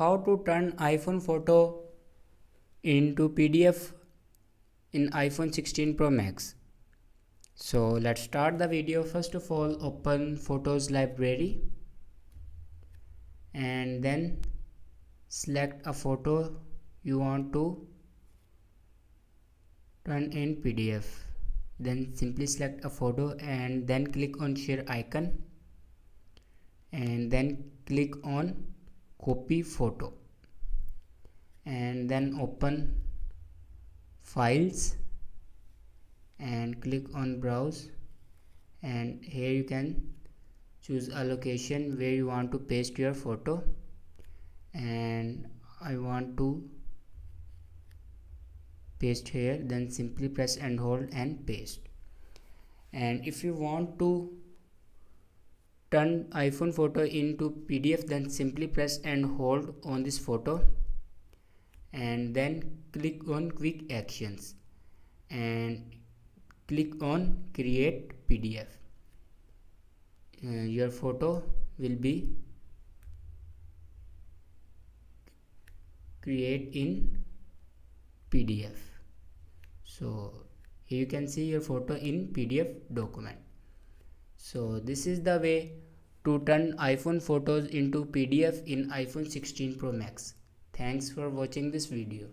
how to turn iPhone photo into PDF in iPhone 16 Pro Max. So let's start the video. First of all, open Photos library and then select a photo you want to turn in PDF. Then simply select a photo and then click on share icon and then click on copy photo and then open files and click on browse, and here you can choose a location where you want to paste your photo, and I want to paste here. Then simply press and hold and paste. And if you want to turn iPhone photo into PDF, then simply press and hold on this photo and then click on quick actions and click on create PDF. Your photo will be create in PDF. So here you can see your photo in PDF document. So this is the way to turn iPhone photos into PDF in iPhone 16 Pro Max. Thanks for watching this video.